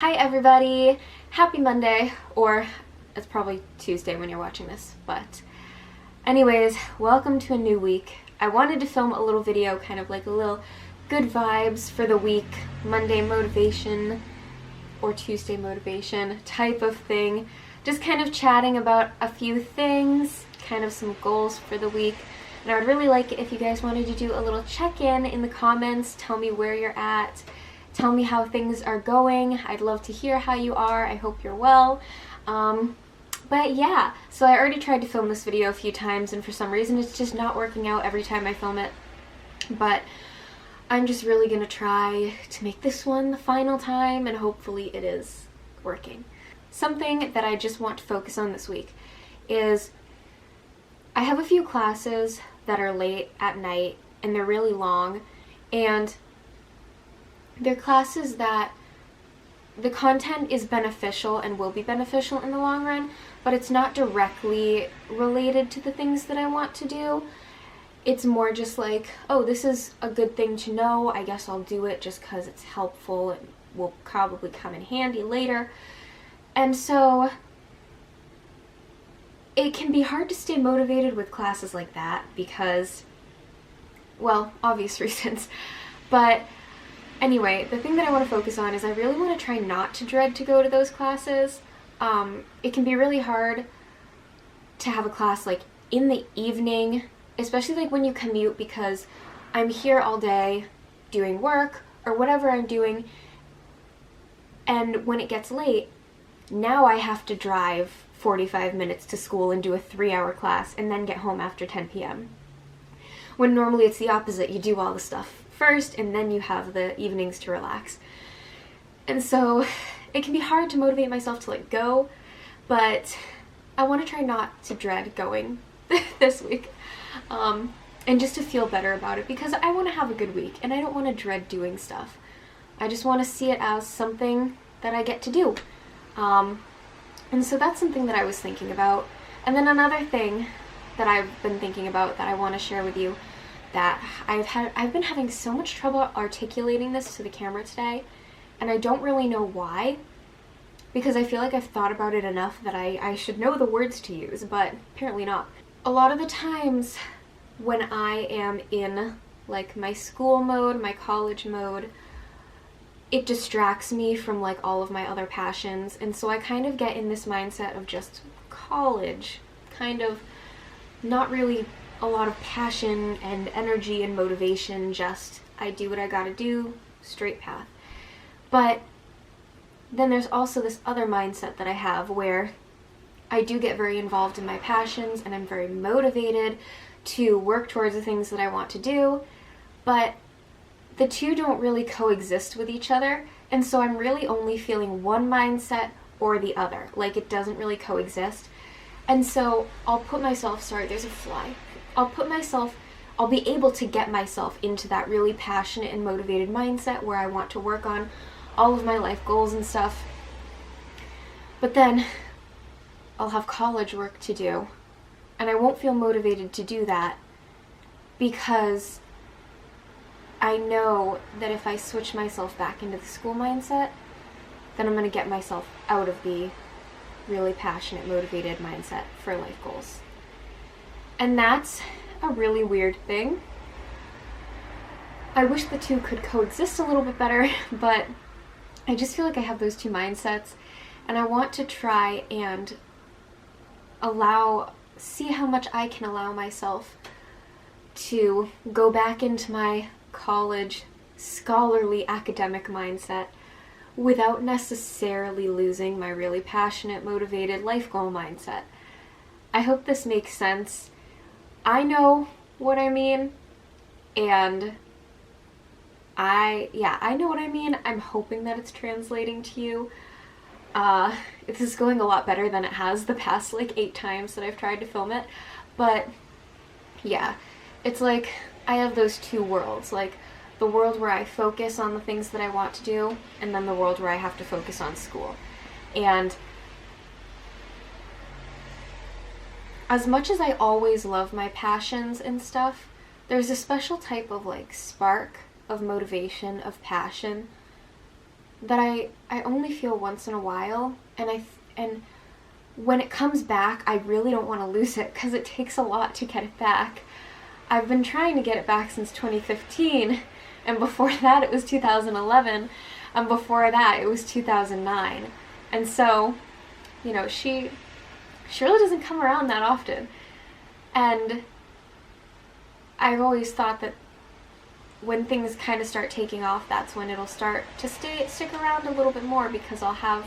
Hi everybody! Happy Monday, or it's probably Tuesday when you're watching this, but anyways, welcome to a new week. I wanted to film a little video, kind of like a little good vibes for the week, Monday motivation or Tuesday motivation type of thing. Just kind of chatting about a few things, kind of some goals for the week. And I would really like it if you guys wanted to do a little check-in in the comments, tell me where you're at. Tell me how things are going. I'd love to hear how you are. I hope you're well. But yeah, so I already tried to film this video a few times and for some reason it's just not working out every time I film it. But I'm just really gonna try to make this one the final time and hopefully it is working. Something that I just want to focus on this week is I have a few classes that are late at night and they're really long, and they're classes that the content is beneficial and will be beneficial in the long run, but it's not directly related to the things that I want to do. It's more just like, oh, this is a good thing to know, I guess I'll do it just because it's helpful and will probably come in handy later. And so it can be hard to stay motivated with classes like that because, well, obvious reasons, but anyway, the thing that I want to focus on is I really want to try not to dread to go to those classes. It can be really hard to have a class like in the evening, especially like when you commute, because I'm here all day doing work or whatever I'm doing, and when it gets late, now I have to drive 45 minutes to school and do a 3-hour class and then get home after 10 p.m. When normally it's the opposite, you do all the stuff first and then you have the evenings to relax. And so it can be hard to motivate myself to let go, but I want to try not to dread going this week, and just to feel better about it, because I want to have a good week and I don't want to dread doing stuff. I just want to see it as something that I get to do. And so that's something that I was thinking about. And then another thing that I've been thinking about that I want to share with you, that I've been having so much trouble articulating this to the camera today, and I don't really know why, because I feel like I've thought about it enough that I should know the words to use, but apparently not. A lot of the times when I am in like my school mode, my college mode, it distracts me from like all of my other passions, and so I kind of get in this mindset of just college, kind of not really a lot of passion and energy and motivation, just I do what I gotta do, straight path. But then there's also this other mindset that I have where I do get very involved in my passions and I'm very motivated to work towards the things that I want to do, but the two don't really coexist with each other, and so I'm really only feeling one mindset or the other, like it doesn't really coexist. And so I'll put myself, sorry, there's a fly. I'll be able to get myself into that really passionate and motivated mindset where I want to work on all of my life goals and stuff. But then I'll have college work to do, and I won't feel motivated to do that because I know that if I switch myself back into the school mindset, then I'm going to get myself out of the really passionate, motivated mindset for life goals. And that's a really weird thing. I wish the two could coexist a little bit better, but I just feel like I have those two mindsets, and I want to try and see how much I can allow myself to go back into my college, scholarly, academic mindset without necessarily losing my really passionate, motivated life goal mindset. I hope this makes sense. I know what I mean, and I know what I mean. I'm hoping that it's translating to you. This is going a lot better than it has the past like 8 times that I've tried to film it, but yeah, it's like I have those two worlds, like the world where I focus on the things that I want to do, and then the world where I have to focus on school. And as much as I always love my passions and stuff, there's a special type of like spark of motivation, of passion, that I only feel once in a while, and when it comes back, I really don't want to lose it because it takes a lot to get it back. I've been trying to get it back since 2015, and before that it was 2011, and before that it was 2009. And so, you know, she really doesn't come around that often. And I've always thought that when things kind of start taking off, that's when it'll start to stick around a little bit more, because I'll have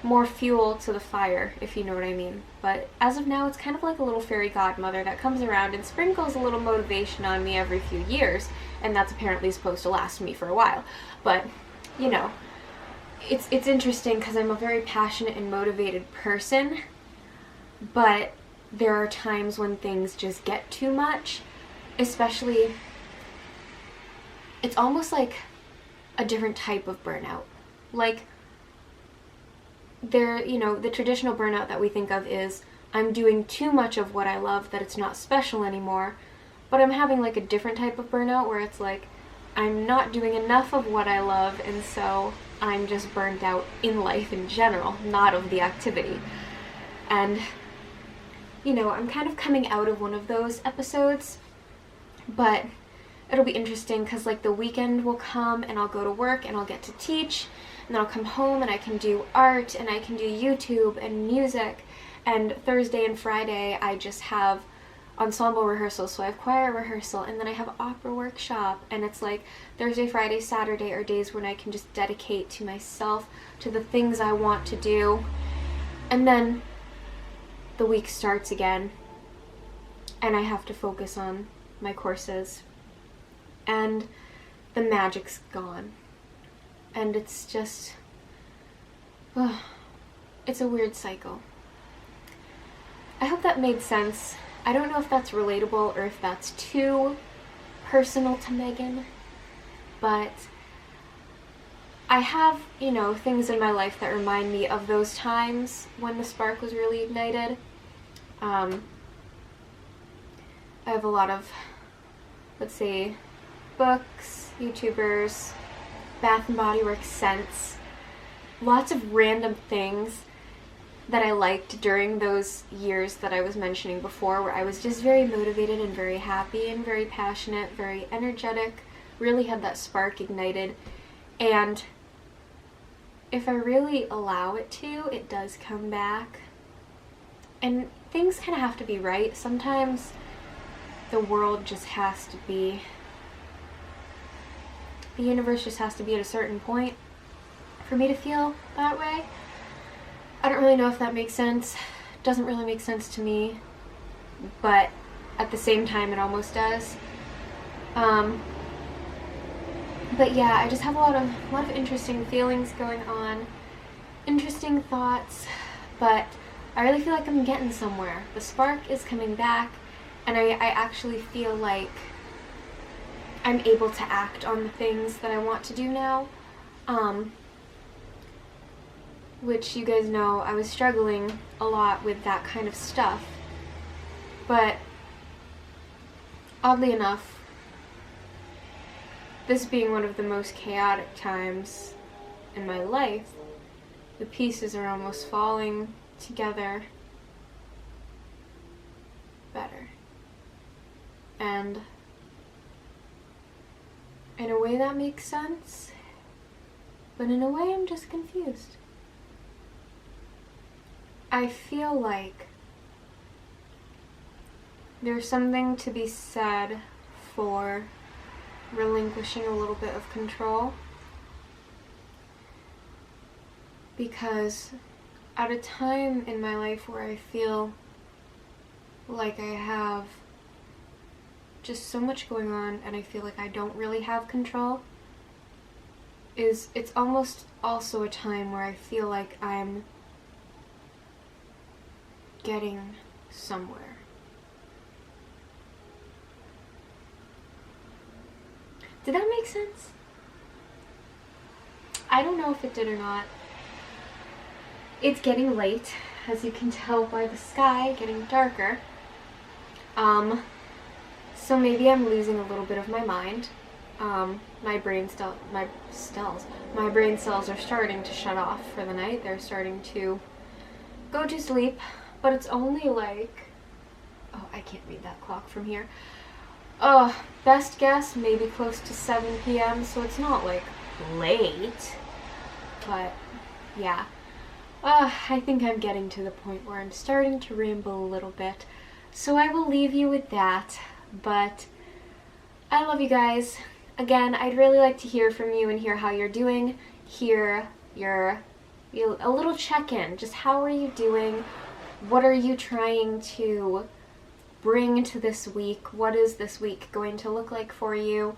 more fuel to the fire, if you know what I mean. But as of now, it's kind of like a little fairy godmother that comes around and sprinkles a little motivation on me every few years, and that's apparently supposed to last me for a while. But, you know, it's interesting because I'm a very passionate and motivated person, but there are times when things just get too much, especially, it's almost like a different type of burnout. Like, you know, the traditional burnout that we think of is, I'm doing too much of what I love that it's not special anymore. But I'm having like a different type of burnout where it's like, I'm not doing enough of what I love, and so I'm just burnt out in life in general, not of the activity. And, you know, I'm kind of coming out of one of those episodes, but it'll be interesting because like the weekend will come and I'll go to work and I'll get to teach, and then I'll come home and I can do art and I can do YouTube and music, and Thursday and Friday I just have ensemble rehearsals, so I have choir rehearsal, and then I have opera workshop, and it's like Thursday, Friday, Saturday are days when I can just dedicate to myself, to the things I want to do, and then the week starts again and I have to focus on my courses, and the magic's gone. And it's just, it's a weird cycle. I hope that made sense. I don't know if that's relatable or if that's too personal to Megan, but I have, you know, things in my life that remind me of those times when the spark was really ignited. I have a lot of, let's see, books, YouTubers, Bath and Body Works scents, lots of random things that I liked during those years that I was mentioning before, where I was just very motivated and very happy and very passionate, very energetic, really had that spark ignited. And if I really allow it to, it does come back. And things kind of have to be right. Sometimes the world just has to be, the universe just has to be at a certain point for me to feel that way. I don't really know if that makes sense. It doesn't really make sense to me, but at the same time it almost does. But yeah, I just have a lot of interesting feelings going on, interesting thoughts, but I really feel like I'm getting somewhere. The spark is coming back, and I actually feel like I'm able to act on the things that I want to do now. Which you guys know I was struggling a lot with that kind of stuff. But oddly enough, this being one of the most chaotic times in my life, the pieces are almost falling together better. And in a way that makes sense, but in a way I'm just confused. I feel like there's something to be said for relinquishing a little bit of control, because at a time in my life where I feel like I have just so much going on and I feel like I don't really have control, it's almost also a time where I feel like I'm getting somewhere. Did that make sense? I don't know if it did or not. It's getting late, as you can tell by the sky getting darker. So maybe I'm losing a little bit of my mind. my brain cells are starting to shut off for the night. They're starting to go to sleep, but it's only like, oh, I can't read that clock from here. Best guess, maybe close to 7 p.m., so it's not like late, but yeah. I think I'm getting to the point where I'm starting to ramble a little bit, so I will leave you with that, but I love you guys. Again, I'd really like to hear from you and hear how you're doing, hear a little check-in, just how are you doing, what are you trying to bring to this week, what is this week going to look like for you.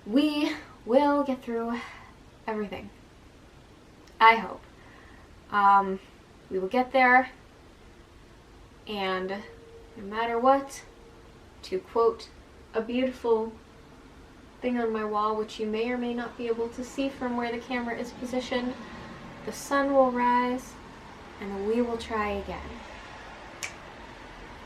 We will get through everything. I hope. We will get there, and no matter what, to quote a beautiful thing on my wall, which you may or may not be able to see from where the camera is positioned, the sun will rise and we will try again.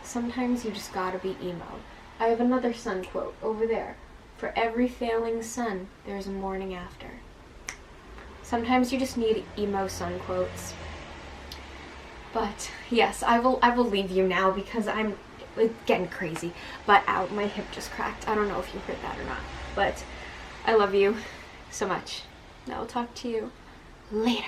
Sometimes you just gotta be emo. I have another sun quote over there. For every failing sun, there's a morning after. Sometimes you just need emo sun quotes. But yes, I will leave you now because it's getting crazy. But ow, my hip just cracked. I don't know if you heard that or not. But I love you so much. I will talk to you later.